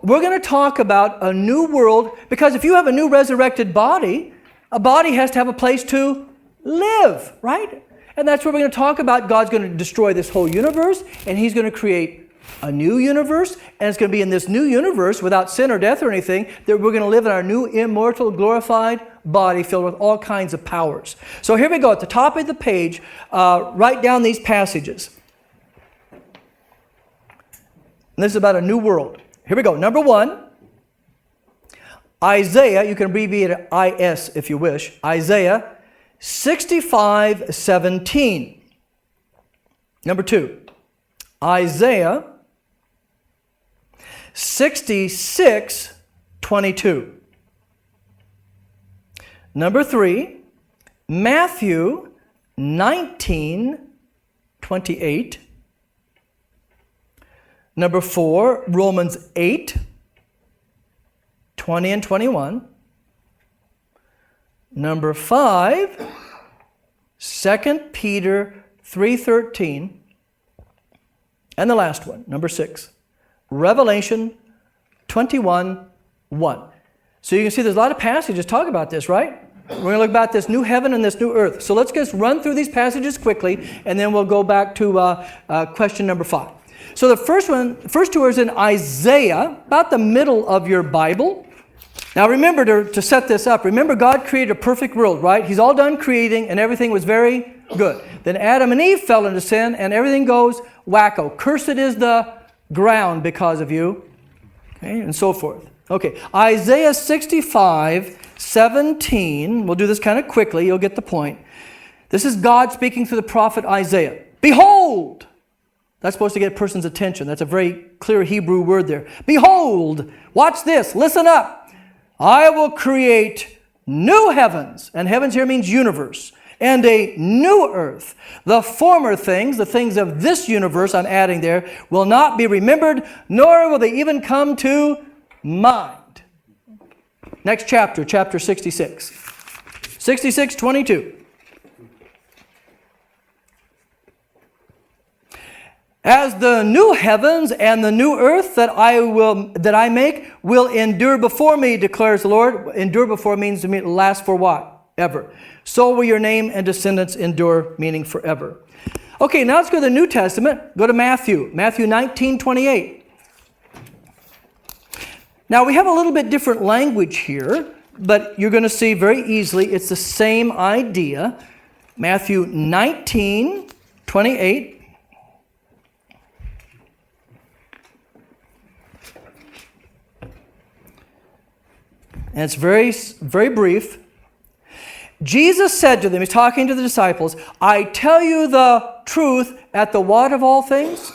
we're going to talk about a new world, because if you have a new resurrected body, a body has to have a place to live, right? And that's what we're going to talk about. God's going to destroy this whole universe, and He's going to create a new universe, and it's going to be in this new universe without sin or death or anything, that we're going to live in our new immortal, glorified body filled with all kinds of powers. So here we go. At the top of the page, write down these passages. And this is about a new world. Here we go. Number 1, Isaiah, you can abbreviate it IS if you wish, Isaiah 65:17. Number 2, Isaiah 66:22. Number 3, Matthew 19:28. Number 4, Romans 8:20 and 21. Number 5, 2 Peter 3:13. And the last one, number 6, Revelation 21:1. So you can see there's a lot of passages talk about this, right? We're going to look about this new heaven and this new earth. So let's just run through these passages quickly, and then we'll go back to question number 5. So the first two are in Isaiah, about the middle of your Bible. Now remember, to set this up, remember God created a perfect world, right? He's all done creating, and everything was very good. Then Adam and Eve fell into sin, and everything goes wacko. Cursed is the ground because of you, okay, and so forth. Okay, Isaiah 65:17. We'll do this kind of quickly. You'll get the point. This is God speaking through the prophet Isaiah. Behold! That's supposed to get a person's attention. That's a very clear Hebrew word there. Behold! Watch this. Listen up. I will create new heavens. And heavens here means universe. And a new earth. The former things, the things of this universe I'm adding there, will not be remembered, nor will they even come to mind. Next chapter, chapter 66. 66:22. As the new heavens and the new earth that I make will endure before me, declares the Lord. Endure before means to last for what? Ever. So will your name and descendants endure, meaning forever. Okay, now let's go to the New Testament. Go to Matthew. Matthew 19:28. Now we have a little bit different language here, but you're going to see very easily it's the same idea. Matthew 19:28. And it's very, very brief. Jesus said to them, he's talking to the disciples, I tell you the truth, at the what of all things?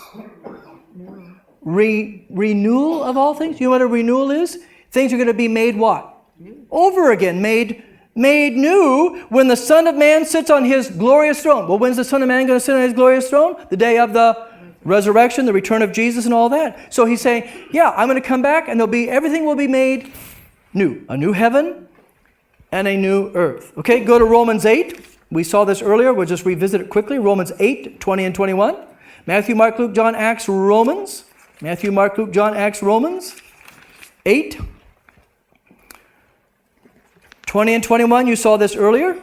Renewal of all things? You know what a renewal is? Things are going to be made what? Over again, made new when the Son of Man sits on His glorious throne. Well, when's the Son of Man going to sit on His glorious throne? The day of the resurrection, the return of Jesus and all that. So He's saying, yeah, I'm going to come back and everything will be made new. A new heaven and a new earth. Okay, go to Romans 8. We saw this earlier. We'll just revisit it quickly. Romans 8:20 and 21. Matthew, Mark, Luke, John, Acts, Romans. Matthew, Mark, Luke, John, Acts, Romans. 8:20 and 21. You saw this earlier.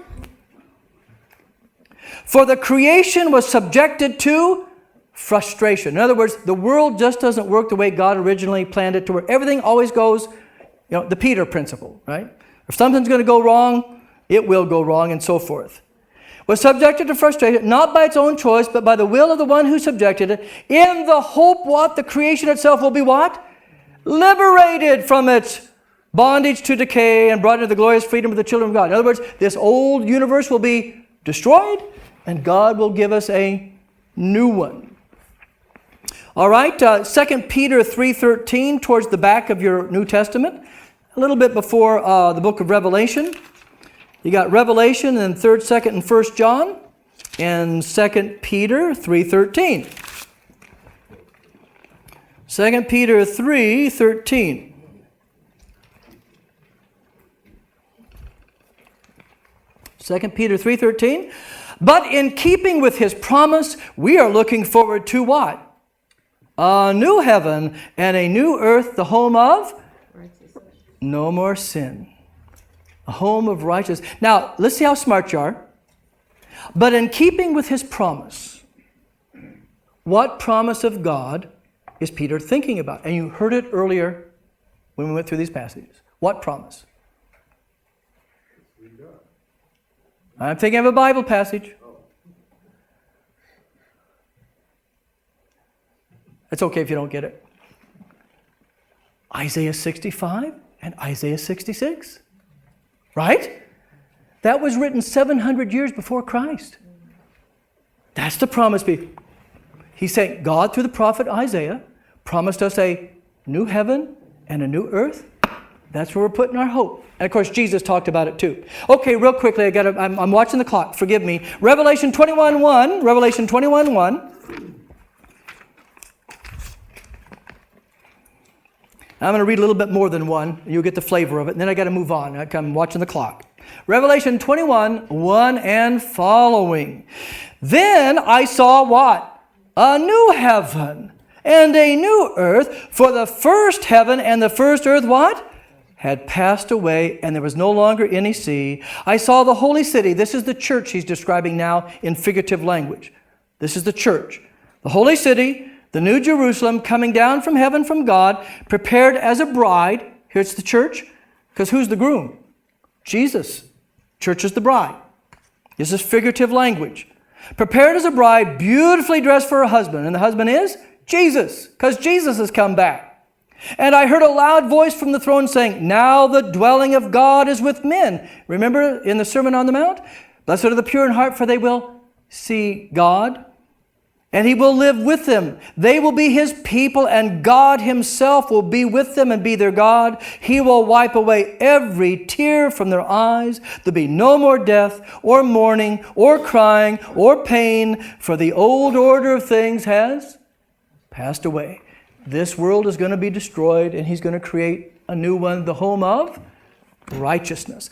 For the creation was subjected to frustration. In other words, the world just doesn't work the way God originally planned it to work. Everything always goes, the Peter principle, right? If something's going to go wrong, it will go wrong, and so forth. Was subjected to frustration, not by its own choice, but by the will of the one who subjected it, in the hope what? The creation itself will be what? Liberated from its bondage to decay and brought into the glorious freedom of the children of God. In other words, this old universe will be destroyed, and God will give us a new one. All right, 2 Peter 3:13, towards the back of your New Testament. A little bit before the book of Revelation. You got Revelation and 3rd, 2nd, and 1st John. And 2 Peter 3:13. 2 Peter 3:13. Second Peter 3:13. But in keeping with His promise, we are looking forward to what? a new heaven and a new earth, the home of no more sin. A home of righteousness. Now, let's see how smart you are. But in keeping with his promise, what promise of God is Peter thinking about? And you heard it earlier when we went through these passages. What promise? I'm thinking of a Bible passage. It's okay if you don't get it. Isaiah 65 and Isaiah 66. Right? That was written 700 years before Christ. That's the promise. He's saying God, through the prophet Isaiah, promised us a new heaven and a new earth. That's where we're putting our hope. And of course, Jesus talked about it too. Okay, real quickly, I'm watching the clock. Forgive me. Revelation 21:1. Revelation 21:1. I'm going to read a little bit more than one. You'll get the flavor of it. And then I got to move on. I'm watching the clock. Revelation 21:1 and following. Then I saw what? A new heaven and a new earth. For the first heaven and the first earth, what? Had passed away, and there was no longer any sea. I saw the holy city. This is the church he's describing now in figurative language. This is the church. The holy city, the new Jerusalem, coming down from heaven from God, prepared as a bride. Here's the church. Because who's the groom? Jesus. Church is the bride. This is figurative language. Prepared as a bride, beautifully dressed for her husband. And the husband is Jesus. Because Jesus has come back. And I heard a loud voice from the throne saying, now the dwelling of God is with men. Remember in the Sermon on the Mount? Blessed are the pure in heart, for they will see God. And he will live with them. They will be his people, and God himself will be with them and be their God. He will wipe away every tear from their eyes. There'll be no more death, or mourning, or crying, or pain, for the old order of things has passed away. This world is going to be destroyed, and he's going to create a new one, the home of righteousness.